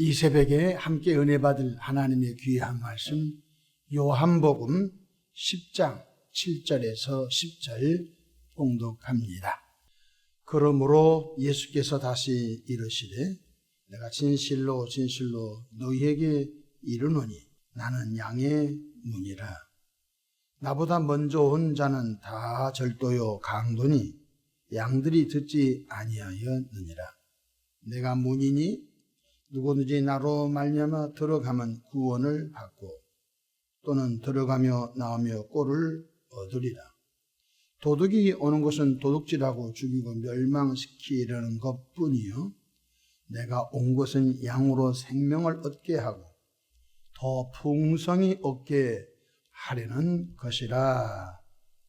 이 새벽에 함께 은혜 받을 하나님의 귀한 말씀 요한복음 10장 7절에서 10절 봉독합니다. 그러므로 예수께서 다시 이르시되 내가 진실로 진실로 너희에게 이르노니 나는 양의 문이라. 나보다 먼저 온 자는 다 절도요 강도니 양들이 듣지 아니하였느니라. 내가 문이니 누구든지 나로 말미암아 들어가면 구원을 받고 또는 들어가며 나오며 꼴을 얻으리라. 도둑이 오는 것은 도둑질하고 죽이고 멸망시키려는 것뿐이요 내가 온 것은 양으로 생명을 얻게 하고 더 풍성히 얻게 하려는 것이라.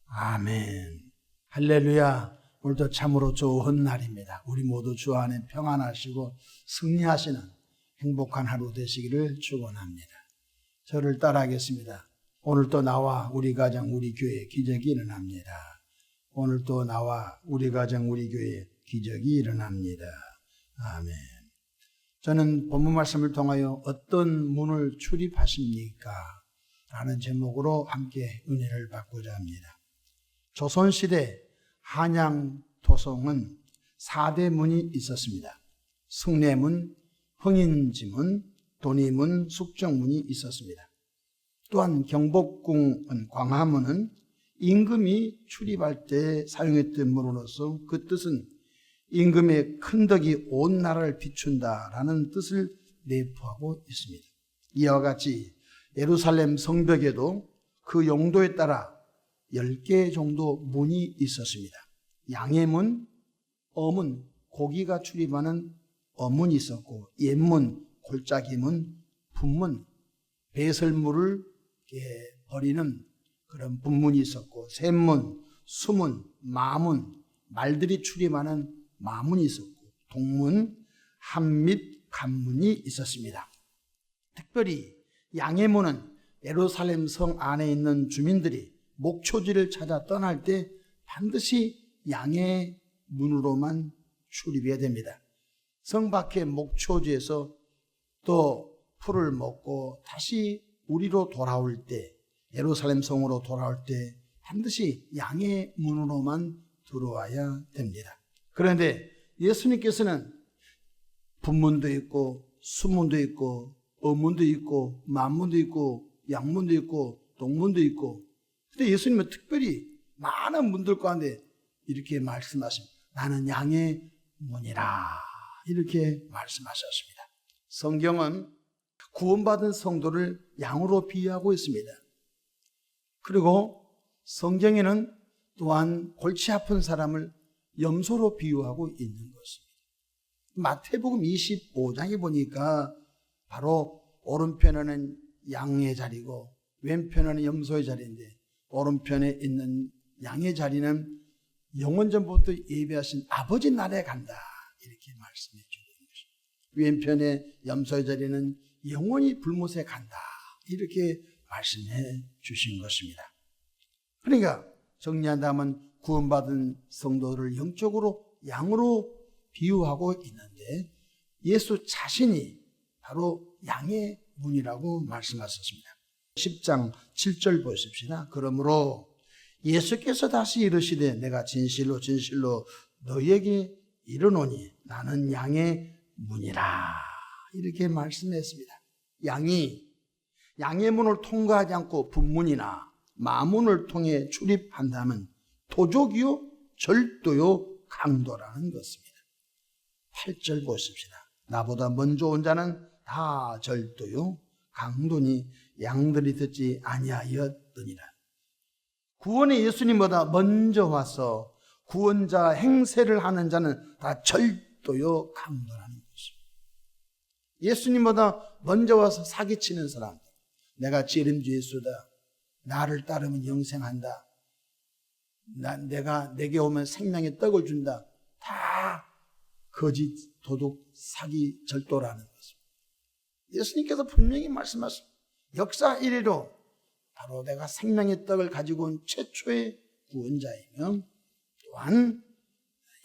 아멘. 할렐루야. 오늘도 참으로 좋은 날입니다. 우리 모두 주 안에 평안하시고 승리하시는 행복한 하루 되시기를 축원합니다. 저를 따라하겠습니다. 오늘도 나와 우리 가정 우리 교회에 기적이 일어납니다. 오늘도 나와 우리 가정 우리 교회에 기적이 일어납니다. 아멘. 저는 본문 말씀을 통하여 어떤 문을 출입하십니까? 라는 제목으로 함께 은혜를 받고자 합니다. 조선시대 한양 도성은 4대 문이 있었습니다. 승례문, 흥인지문, 돈이문, 숙정문이 있었습니다. 또한 경복궁은 광화문은 임금이 출입할 때 사용했던 문으로서 그 뜻은 임금의 큰 덕이 온 나라를 비춘다라는 뜻을 내포하고 있습니다. 이와 같이 예루살렘 성벽에도 그 용도에 따라 10개 정도 문이 있었습니다. 양의 문, 어문, 고기가 출입하는 어문이 있었고 옛문, 골짜기 문, 분문, 배설물을 버리는 그런 분문이 있었고 샘문, 수문, 마문, 말들이 출입하는 마문이 있었고 동문, 함밑, 간문이 있었습니다. 특별히 양의 문은 예루살렘 성 안에 있는 주민들이 목초지를 찾아 떠날 때 반드시 양의 문으로만 출입해야 됩니다. 성 밖의 목초지에서 또 풀을 먹고 다시 우리로 돌아올 때 예루살렘 성으로 돌아올 때 반드시 양의 문으로만 들어와야 됩니다. 그런데 예수님께서는 분문도 있고 수문도 있고 어문도 있고 만문도 있고 양문도 있고 동문도 있고 근데 예수님은 특별히 많은 문들 가운데 이렇게 말씀하십니다. 나는 양의 문이라 이렇게 말씀하셨습니다. 성경은 구원받은 성도를 양으로 비유하고 있습니다. 그리고 성경에는 또한 골치 아픈 사람을 염소로 비유하고 있는 것입니다. 마태복음 25장에 보니까 바로 오른편에는 양의 자리고 왼편에는 염소의 자리인데 오른편에 있는 양의 자리는 영원 전부터 예비하신 아버지 나라에 간다 이렇게 말씀해 주고 있는 것입니다. 왼편에 염소의 자리는 영원히 불못에 간다 이렇게 말씀해 주신 것입니다. 그러니까 정리한다면 구원받은 성도를 영적으로 양으로 비유하고 있는데 예수 자신이 바로 양의 문이라고 말씀하셨습니다. 10장 7절 보십시다. 그러므로 예수께서 다시 이르시되 내가 진실로 진실로 너희에게 이르노니 나는 양의 문이라 이렇게 말씀했습니다. 양의 문을 통과하지 않고 분문이나 마문을 통해 출입한다면 도적이요 절도요 강도라는 것입니다. 8절 보십시다. 나보다 먼저 온 자는 다 절도요 강도니 양들이 듣지 아니하였느니라. 구원의 예수님보다 먼저 와서 구원자 행세를 하는 자는 다 절도요 강도라는 것입니다. 예수님보다 먼저 와서 사기치는 사람들, 내가 지름주 예수다, 나를 따르면 영생한다, 내게 오면 생명의 떡을 준다, 다 거짓, 도둑, 사기, 절도라는 것입니다. 예수님께서 분명히 말씀하십니다. 역사 이래로 바로 내가 생명의 떡을 가지고 온 최초의 구원자이며 또한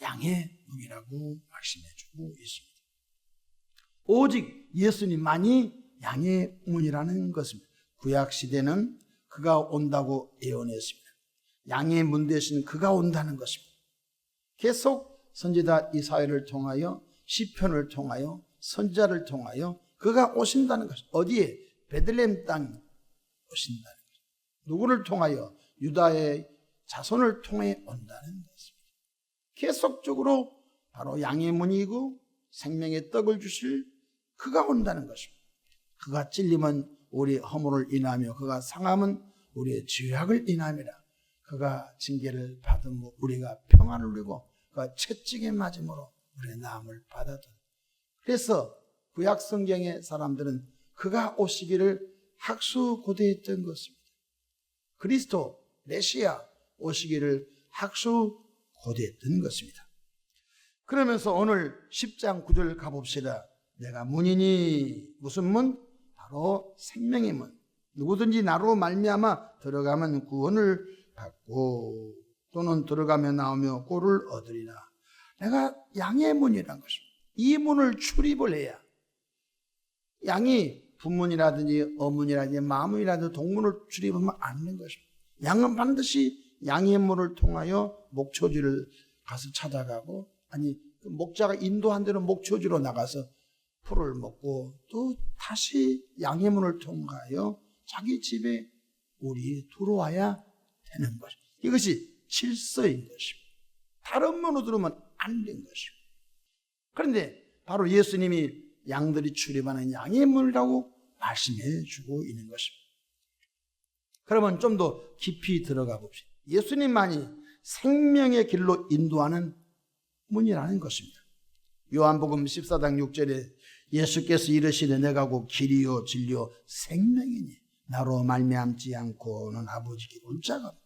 양의 문이라고 말씀해 주고 있습니다. 오직 예수님만이 양의 문이라는 것입니다. 구약 시대는 그가 온다고 예언했습니다. 양의 문 대신 그가 온다는 것입니다. 계속 선지자 이사야를 통하여 시편을 통하여 선지자를 통하여 그가 오신다는 것입니다. 어디에? 베들레헴 땅 오신다는 것입니다. 누구를 통하여? 유다의 자손을 통해 온다는 것입니다. 계속적으로 바로 양의 문이고 생명의 떡을 주실 그가 온다는 것입니다. 그가 찔림은 우리의 허물을 인하며 그가 상함은 우리의 죄악을 인함이라. 그가 징계를 받음으로 우리가 평안을 누리고 그가 채찍에 맞음으로 우리의 나음을 받아든. 그래서 구약 성경의 사람들은 그가 오시기를 학수고대했던 것입니다. 그리스도 메시아 오시기를 학수고대했던 것입니다. 그러면서 오늘 10장 9절 가봅시다. 내가 문이니 무슨 문? 바로 생명의 문. 누구든지 나로 말미암아 들어가면 구원을 받고 또는 들어가며 나오며 꼴을 얻으리라. 내가 양의 문이라는 것입니다. 이 문을 출입을 해야 양이 분문이라든지 어문이라든지 마문이라든지 동문을 출입하면 안 되는 것입니다. 양은 반드시 양의 문을 통하여 목초지를 가서 찾아가고 아니 목자가 인도한 대로 목초지로 나가서 풀을 먹고 또 다시 양의 문을 통하여 자기 집에 우리 들어와야 되는 것입니다. 이것이 질서인 것입니다. 다른 문으로 들어오면 안 된 것입니다. 그런데 바로 예수님이 양들이 출입하는 양의 문이라고 말씀해 주고 있는 것입니다. 그러면 좀 더 깊이 들어가 봅시다. 예수님만이 생명의 길로 인도하는 문이라는 것입니다. 요한복음 14장 6절에 예수께서 이르시되 내가 곧 길이요 진리요 생명이니 나로 말미암지 않고는 아버지께 올 자가 없다.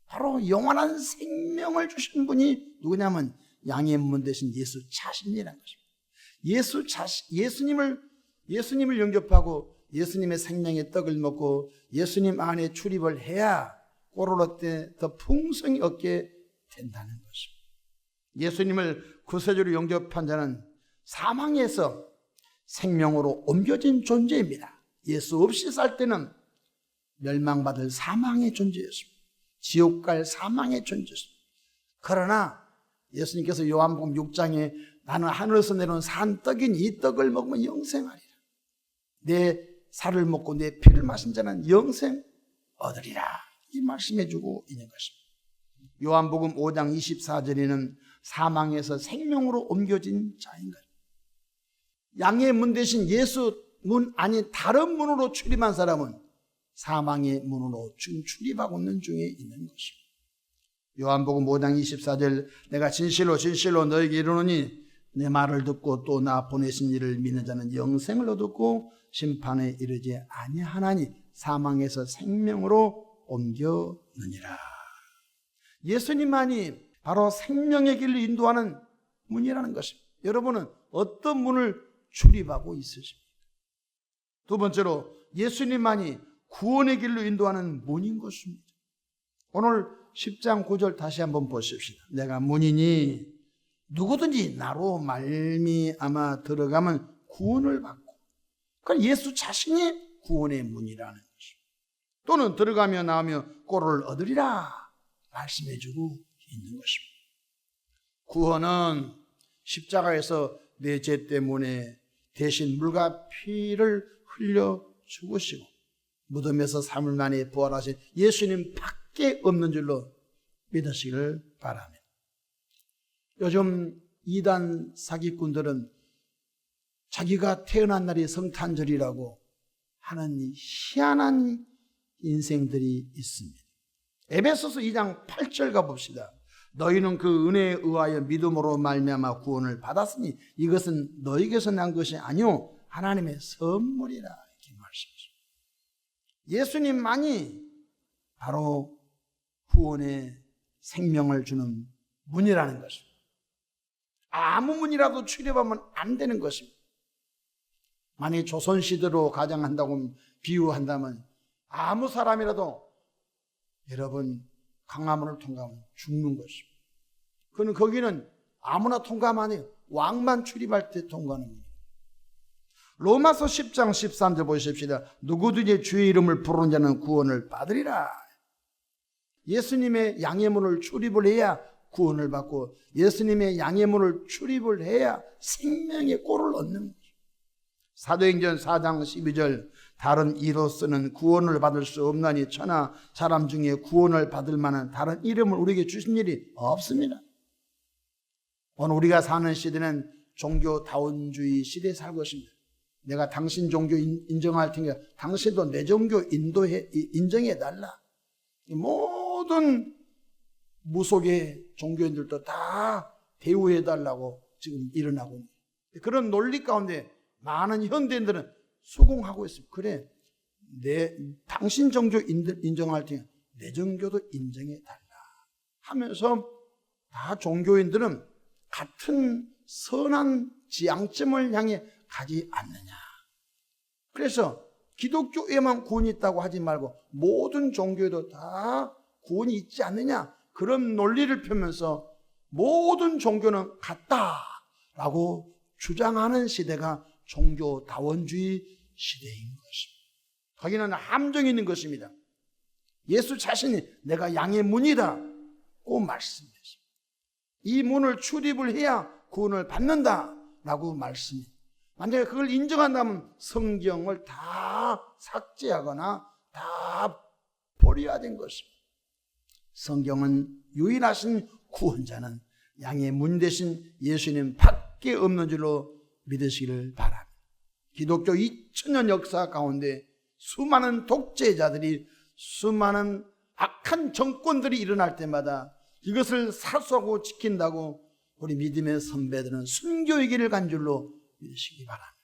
바로 영원한 생명을 주신 분이 누구냐면 양의 문 대신 예수 자신이라는 것입니다. 예수님을 영접하고 예수님의 생명의 떡을 먹고 예수님 안에 출입을 해야 꼬르륵 때 더 풍성히 얻게 된다는 것입니다. 예수님을 구세주로 영접한 자는 사망에서 생명으로 옮겨진 존재입니다. 예수 없이 살 때는 멸망받을 사망의 존재였습니다. 지옥 갈 사망의 존재였습니다. 그러나 예수님께서 요한복음 6장에 나는 하늘에서 내려온 산 떡인 이 떡을 먹으면 영생하리라. 내 살을 먹고 내 피를 마신 자는 영생 얻으리라. 이 말씀해 주고 있는 것입니다. 요한복음 5장 24절에는 사망에서 생명으로 옮겨진 자인 것. 양의 문 대신 예수 문 아닌 다른 문으로 출입한 사람은 사망의 문으로 지금 출입하고 있는 중에 있는 것입니다. 요한복음 5장 24절 내가 진실로 진실로 너에게 이르노니 내 말을 듣고 또 나 보내신 이를 믿는 자는 영생을 얻었고 심판에 이르지 아니하나니 사망에서 생명으로 옮겨느니라. 예수님만이 바로 생명의 길로 인도하는 문이라는 것입니다. 여러분은 어떤 문을 출입하고 있으십니까? 두 번째로 예수님만이 구원의 길로 인도하는 문인 것입니다. 오늘 10장 9절 다시 한번 보십시다. 내가 문이니 누구든지 나로 말미암아 들어가면 구원을 받고, 그러니까 예수 자신이 구원의 문이라는 것입니다. 또는 들어가며 나오며 꼴을 얻으리라 말씀해주고 있는 것입니다. 구원은 십자가에서 내 죄 때문에 대신 물과 피를 흘려 죽으시고 무덤에서 3일 만에 부활하신 예수님 밖에 없는 줄로 믿으시기를 바랍니다. 요즘 이단 사기꾼들은 자기가 태어난 날이 성탄절이라고 하는 희한한 인생들이 있습니다. 에베소서 2장 8절 가봅시다. 너희는 그 은혜에 의하여 믿음으로 말미암아 구원을 받았으니 이것은 너희에게서 난 것이 아니오 하나님의 선물이라 이렇게 말씀하십니다. 예수님만이 바로 구원의 생명을 주는 문이라는 것입니다. 아무 문이라도 출입하면 안 되는 것입니다. 만약 조선시대로 가정한다고 비유한다면 아무 사람이라도 여러분 강화문을 통과하면 죽는 것입니다. 그는 거기는 아무나 통과하면 안 해요. 왕만 출입할 때 통과하는 겁니다. 로마서 10장 13절 보십시다. 누구든지 주의 이름을 부르는 자는 구원을 받으리라. 예수님의 양해문을 출입을 해야 구원을 받고 예수님의 양해문을 출입을 해야 생명의 꼴을 얻는 거죠. 사도행전 4장 12절 다른 이로서는 구원을 받을 수 없나니 천하 사람 중에 구원을 받을 만한 다른 이름을 우리에게 주신 일이 없습니다. 오늘 우리가 사는 시대는 종교다원주의 시대에 살고 있습니다. 내가 당신 종교 인정할 테니까 당신도 내 종교 인정해달라. 모든 무속의 종교인들도 다 대우해달라고 지금 일어나고 있는 그런 논리 가운데 많은 현대인들은 수긍하고 있습니다. 그래, 당신 종교 인정할 테니까 내 종교도 인정해달라 하면서 다 종교인들은 같은 선한 지향점을 향해 가지 않느냐. 그래서 기독교에만 구원이 있다고 하지 말고 모든 종교에도 다 구원이 있지 않느냐. 그런 논리를 펴면서 모든 종교는 같다라고 주장하는 시대가 종교다원주의 시대인 것입니다. 거기는 함정이 있는 것입니다. 예수 자신이 내가 양의 문이다고 말씀했습니다. 이 문을 출입을 해야 구원을 받는다라고 말씀입니다. 만약에 그걸 인정한다면 성경을 다 삭제하거나 다 버려야 된 것입니다. 성경은 유일하신 구원자는 양의 문 대신 예수님 밖에 없는 줄로 믿으시기를 바랍니다. 기독교 2000년 역사 가운데 수많은 독재자들이 수많은 악한 정권들이 일어날 때마다 이것을 사수하고 지킨다고 우리 믿음의 선배들은 순교의 길을 간 줄로 믿으시기 바랍니다.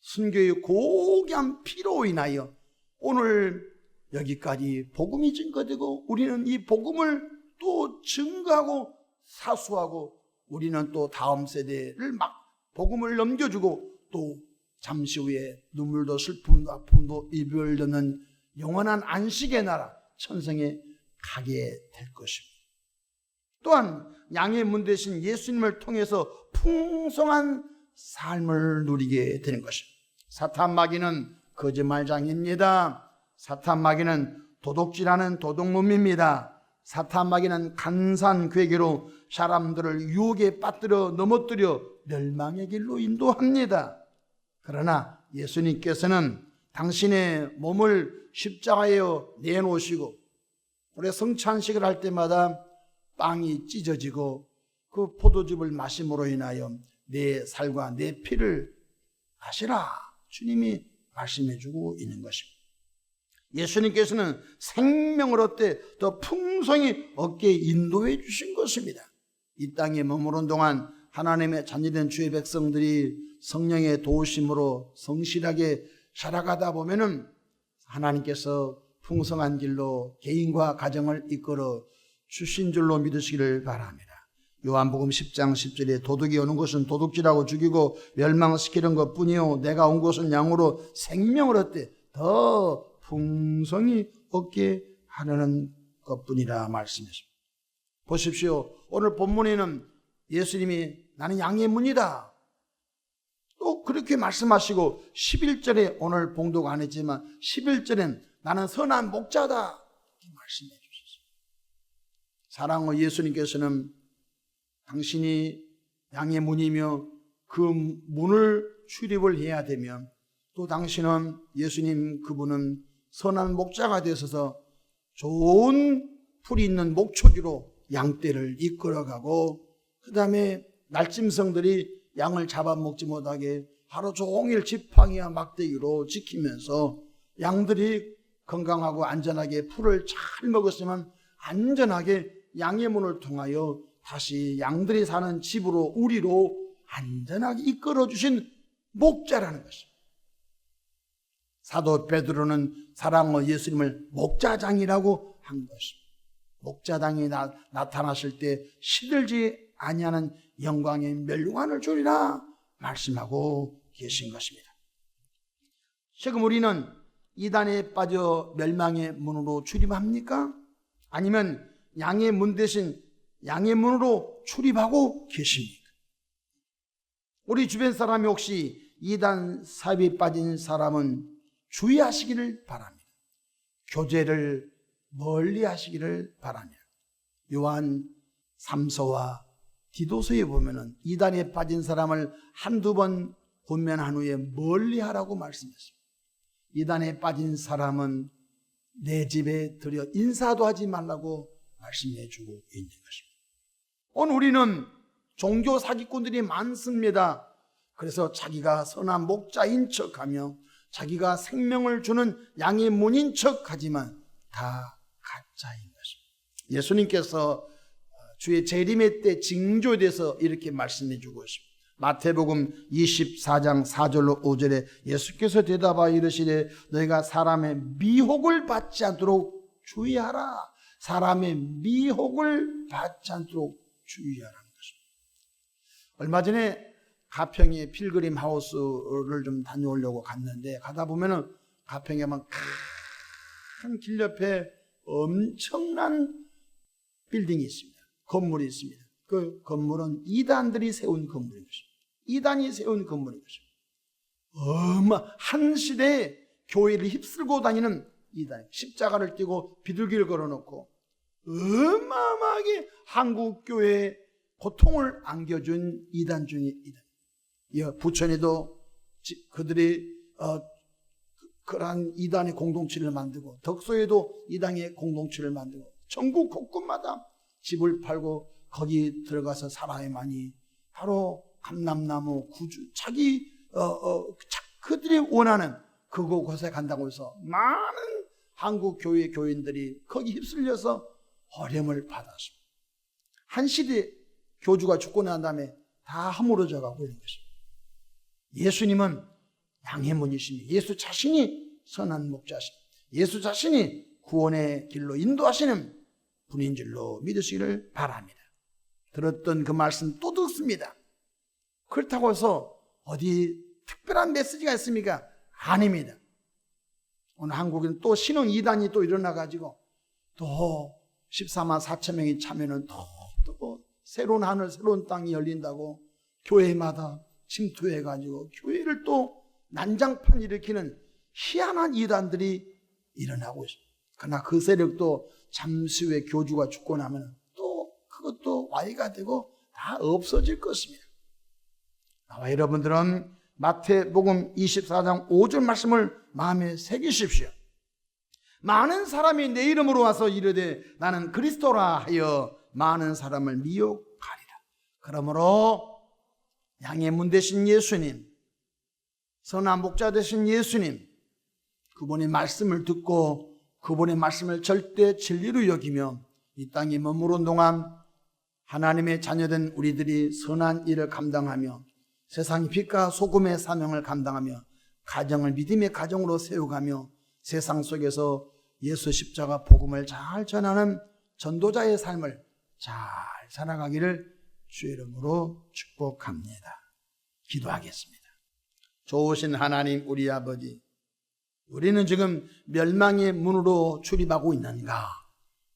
순교의 고귀한 피로 인하여 오늘 여기까지 복음이 증거되고 우리는 이 복음을 또 증거하고 사수하고 우리는 또 다음 세대를 막 복음을 넘겨주고 또 잠시 후에 눈물도 슬픔도 아픔도 이별도 없는 영원한 안식의 나라 천성에 가게 될 것입니다. 또한 양의 문 대신 예수님을 통해서 풍성한 삶을 누리게 되는 것입니다. 사탄 마귀는 거짓말장입니다. 사탄 마귀는 도둑질하는 도둑놈입니다. 사탄 마귀는 간산 괴계로 사람들을 유혹에 빠뜨려 넘어뜨려 멸망의 길로 인도합니다. 그러나 예수님께서는 당신의 몸을 십자가에 내놓으시고 우리 성찬식을 할 때마다 빵이 찢어지고 그 포도즙을 마심으로 인하여 내 살과 내 피를 마시라 주님이 말씀해 주고 있는 것입니다. 예수님께서는 생명을 얻되 더 풍성히 얻게 인도해 주신 것입니다. 이 땅에 머무른 동안 하나님의 자녀된 주의 백성들이 성령의 도우심으로 성실하게 살아가다 보면은 하나님께서 풍성한 길로 개인과 가정을 이끌어 주신 줄로 믿으시기를 바랍니다. 요한복음 10장 10절에 도둑이 오는 것은 도둑질하고 죽이고 멸망시키는 것뿐이요 내가 온 것은 양으로 생명을 얻되 더 풍성히 얻게 하려는 것뿐이라 말씀했습니다. 보십시오. 오늘 본문에는 예수님이 나는 양의 문이다 또 그렇게 말씀하시고 11절에 오늘 봉독 안 했지만 11절엔 나는 선한 목자다 이렇게 말씀해 주셨습니다. 사랑하는 예수님께서는 당신이 양의 문이며 그 문을 출입을 해야 되면 또 당신은 예수님 그분은 선한 목자가 되셔서 좋은 풀이 있는 목초지로 양떼를 이끌어가고 그 다음에 날짐승들이 양을 잡아먹지 못하게 하루 종일 지팡이와 막대기로 지키면서 양들이 건강하고 안전하게 풀을 잘 먹었으면 안전하게 양의 문을 통하여 다시 양들이 사는 집으로 우리로 안전하게 이끌어주신 목자라는 것입니다. 사도 베드로는 사랑의 예수님을 목자장이라고 한 것입니다. 목자장이 나타나실 때 시들지 아니하는 영광의 멸류관을 주리라 말씀하고 계신 것입니다. 지금 우리는 이단에 빠져 멸망의 문으로 출입합니까? 아니면 양의 문 대신 양의 문으로 출입하고 계십니까? 우리 주변 사람이 혹시 이단 사입에 빠진 사람은 주의하시기를 바랍니다. 교제를 멀리 하시기를 바랍니다. 요한 3서와 디도서에 보면은 이단에 빠진 사람을 한두 번 권면한 후에 멀리 하라고 말씀했습니다. 이단에 빠진 사람은 내 집에 들여 인사도 하지 말라고 말씀해 주고 있는 것입니다. 오늘 우리는 종교 사기꾼들이 많습니다. 그래서 자기가 선한 목자인 척하며 자기가 생명을 주는 양의 문인 척하지만 다 가짜인 것입니다. 예수님께서 주의 재림의 때 징조에 대해서 이렇게 말씀해 주고 있습니다. 마태복음 24장 4절로 5절에 예수께서 대답하여 이르시되 너희가 사람의 미혹을 받지 않도록 주의하라. 사람의 미혹을 받지 않도록 주의하라는 것입니다. 얼마 전에 가평에 필그림 하우스를 좀 다녀오려고 갔는데 가다 보면은 가평에만 큰 길 옆에 엄청난 빌딩이 있습니다. 건물이 있습니다. 그 건물은 이단들이 세운 건물인 것입니다. 이단이 세운 건물인 것입니다. 한 시대에 교회를 휩쓸고 다니는 이단, 십자가를 띄고 비둘기를 걸어놓고 어마어마하게 한국 교회에 고통을 안겨준 이단 중에 이단. 부천에도 그들이 그러한 이단의 공동체를 만들고 덕소에도 이단의 공동체를 만들고 전국 곳곳마다 집을 팔고 거기 들어가서 살아야만이 바로 감람나무 구주 그들이 원하는 그곳에 간다고 해서 많은 한국 교회 교인들이 거기 휩쓸려서 어려움을 받았습니다. 한 시대 교주가 죽고 난 다음에 다 허물어져 가고 있는 것입니다. 예수님은 양의 문이십니다. 예수 자신이 선한 목자십니다. 예수 자신이 구원의 길로 인도하시는 분인 줄로 믿으시기를 바랍니다. 들었던 그 말씀 또 듣습니다. 그렇다고 해서 어디 특별한 메시지가 있습니까? 아닙니다. 오늘 한국에는 또 신흥 이단이 또 일어나가지고 또 14만 4천 명이 참여는 또 새로운 하늘 새로운 땅이 열린다고 교회마다 침투해가지고 교회를 또 난장판 일으키는 희한한 이단들이 일어나고 있습니다. 그러나 그 세력도 잠시 후에 교주가 죽고 나면 또 그것도 와해가 되고 다 없어질 것입니다. 나와 여러분들은 마태복음 24장 5절 말씀을 마음에 새기십시오. 많은 사람이 내 이름으로 와서 이르되 나는 그리스도라 하여 많은 사람을 미혹하리라. 그러므로 양의 문 되신 예수님, 선한 목자 되신 예수님, 그분의 말씀을 듣고 그분의 말씀을 절대 진리로 여기며 이 땅에 머무른 동안 하나님의 자녀된 우리들이 선한 일을 감당하며 세상의 빛과 소금의 사명을 감당하며 가정을 믿음의 가정으로 세워가며 세상 속에서 예수 십자가 복음을 잘 전하는 전도자의 삶을 잘 살아가기를 주의 이름으로 축복합니다. 기도하겠습니다. 좋으신 하나님 우리 아버지, 우리는 지금 멸망의 문으로 출입하고 있는가?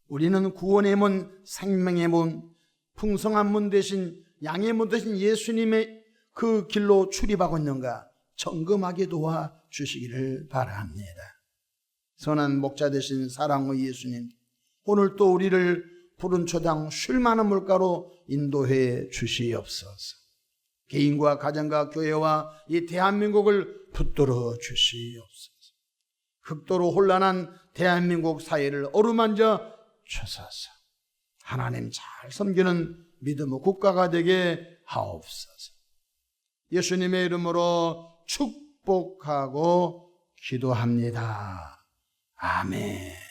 우리는 구원의 문, 생명의 문, 풍성한 문 대신 양의 문 대신 예수님의 그 길로 출입하고 있는가? 점검하게 도와주시기를 바랍니다. 선한 목자 되신 사랑의 예수님, 오늘 또 우리를 푸른 초장 쉴 만한 물가로 인도해 주시옵소서. 개인과 가정과 교회와 이 대한민국을 붙들어 주시옵소서. 극도로 혼란한 대한민국 사회를 어루만져 주소서. 하나님 잘 섬기는 믿음의 국가가 되게 하옵소서. 예수님의 이름으로 축복하고 기도합니다. 아멘.